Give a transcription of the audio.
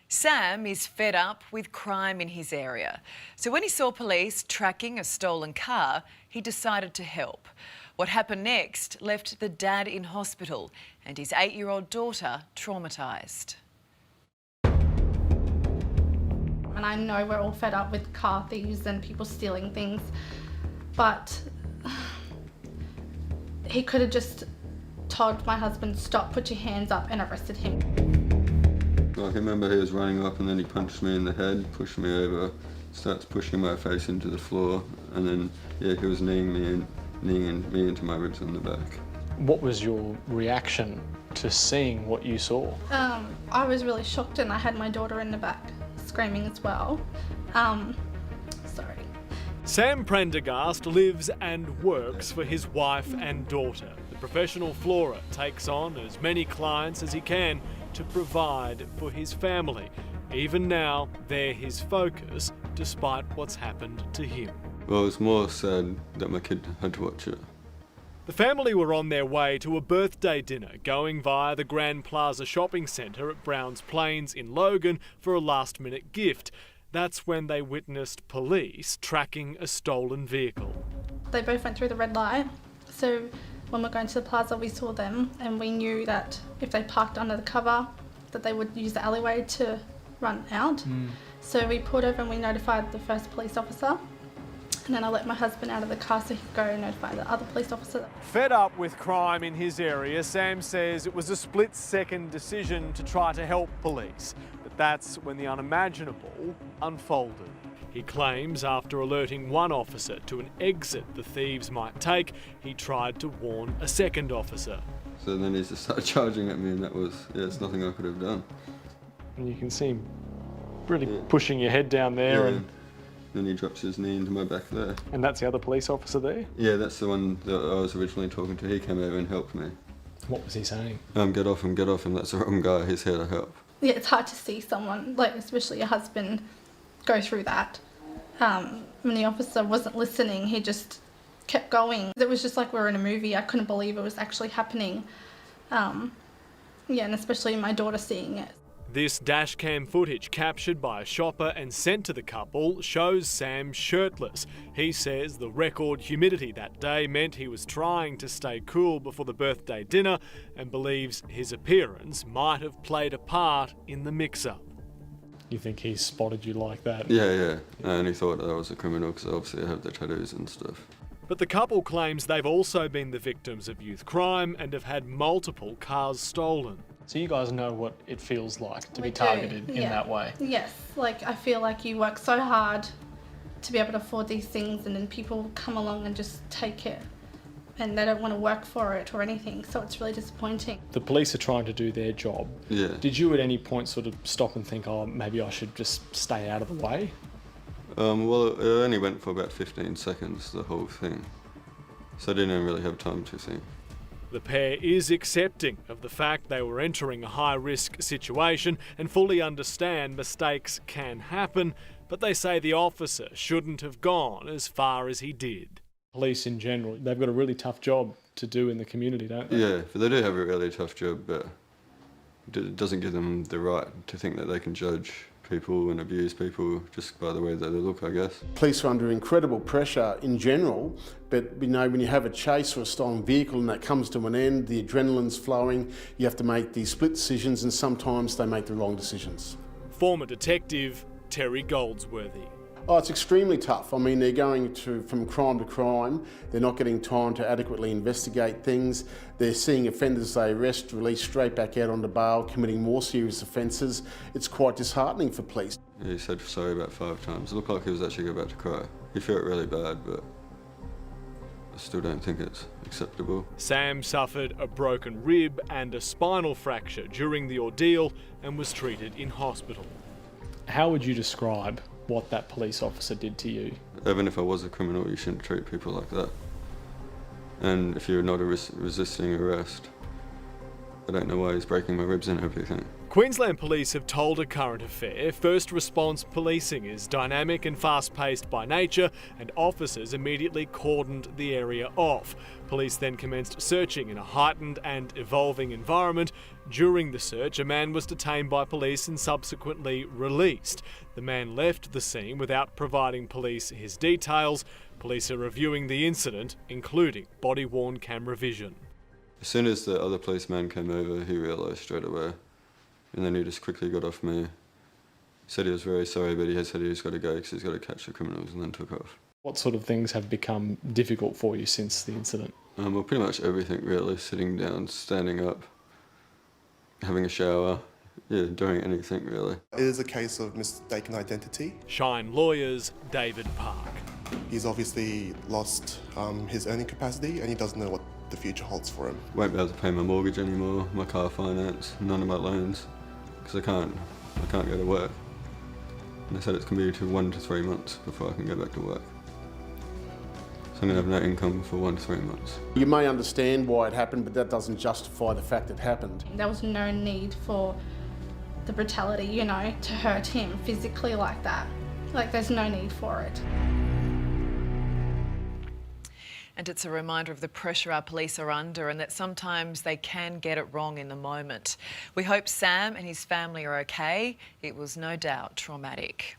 Sam is fed up with crime in his area. So when he saw police tracking a stolen car, he decided to help. What happened next left the dad in hospital and his 8-year-old daughter traumatised. And I know we're all fed up with car thieves and people stealing things, but he could have just told my husband, stop, put your hands up, and arrested him. I can remember he was running up and then he punched me in the head, pushed me over, starts pushing my face into the floor, and then he was kneeing me into my ribs on the back. What was your reaction to seeing what you saw? I was really shocked, and I had my daughter in the back screaming as well. Sorry. Sam Prendergast lives and works for his wife and daughter. The professional floorer takes on as many clients as he can to provide for his family. Even now, they're his focus, despite what's happened to him. Well, it's more sad that my kid had to watch it. The family were on their way to a birthday dinner, going via the Grand Plaza shopping centre at Browns Plains in Logan for a last-minute gift. That's when they witnessed police tracking a stolen vehicle. They both went through the red light, so when we're going to the plaza we saw them, and we knew that if they parked under the cover that they would use the alleyway to run out. So we pulled over and we notified the first police officer, and then I let my husband out of the car so he could go and notify the other police officer. Fed up with crime in his area, Sam says it was a split-second decision to try to help police. But that's when the unimaginable unfolded. He claims after alerting one officer to an exit the thieves might take, he tried to warn a second officer. So then he just started charging at me, and that was, it's nothing I could have done. And you can see him really pushing your head down there. And then he drops his knee into my back there. And that's the other police officer there? Yeah, that's the one that I was originally talking to. He came over and helped me. What was he saying? Get off him, that's the wrong guy, he's here to help. Yeah, it's hard to see someone, like especially your husband, go through that. When the officer wasn't listening, he just kept going. It was just like we were in a movie. I couldn't believe it was actually happening. And especially my daughter seeing it. This dashcam footage captured by a shopper and sent to the couple shows Sam shirtless. He says the record humidity that day meant he was trying to stay cool before the birthday dinner and believes his appearance might have played a part in the mix-up. You think he spotted you like that? Yeah. I only thought I was a criminal because obviously I have the tattoos and stuff. But the couple claims they've also been the victims of youth crime and have had multiple cars stolen. So you guys know what it feels like to be We do, targeted in yeah. that way? Yes, like I feel like you work so hard to be able to afford these things, and then people come along and just take it and they don't want to work for it or anything, so it's really disappointing. The police are trying to do their job. Yeah. Did you at any point sort of stop and think, oh, maybe I should just stay out of the way? Well, it only went for about 15 seconds, the whole thing. So I didn't really have time to think. The pair is accepting of the fact they were entering a high-risk situation and fully understand mistakes can happen, but they say the officer shouldn't have gone as far as he did. Police in general, they've got a really tough job to do in the community, don't they? Yeah, but they do have a really tough job, but it doesn't give them the right to think that they can judge people and abuse people just by the way that they look, I guess. Police are under incredible pressure in general, but when you have a chase or a stolen vehicle and that comes to an end, the adrenaline's flowing, you have to make these split decisions, and sometimes they make the wrong decisions. Former detective Terry Goldsworthy. Oh, it's extremely tough. I mean, they're going from crime to crime. They're not getting time to adequately investigate things. They're seeing offenders they arrest, release straight back out onto bail, committing more serious offences. It's quite disheartening for police. Yeah, he said sorry about 5 times. It looked like he was actually about to cry. He felt really bad, but I still don't think it's acceptable. Sam suffered a broken rib and a spinal fracture during the ordeal and was treated in hospital. How would you describe what that police officer did to you? Even if I was a criminal, you shouldn't treat people like that. And if you're not resisting arrest, I don't know why he's breaking my ribs and everything. Queensland Police have told A Current Affair first response policing is dynamic and fast-paced by nature, and officers immediately cordoned the area off. Police then commenced searching in a heightened and evolving environment. During the search, a man was detained by police and subsequently released. The man left the scene without providing police his details. Police are reviewing the incident, including body-worn camera vision. As soon as the other policeman came over, he realised straight away. And then he just quickly got off me. He said he was very sorry, but he had said he's got to go because he's got to catch the criminals, and then took off. What sort of things have become difficult for you since the incident? Well, pretty much everything really. Sitting down, standing up, having a shower, doing anything really. It is a case of mistaken identity. Shine Lawyers, David Park. He's obviously lost his earning capacity and he doesn't know what the future holds for him. Won't be able to pay my mortgage anymore, my car finance, none of my loans, because I can't go to work. And they said it's going to be 1 to 3 months before I can go back to work. So I'm going to have no income for 1 to 3 months. You may understand why it happened, but that doesn't justify the fact it happened. There was no need for the brutality, you know, to hurt him physically like that. Like, there's no need for it. And it's a reminder of the pressure our police are under, and that sometimes they can get it wrong in the moment. We hope Sam and his family are okay. It was no doubt traumatic.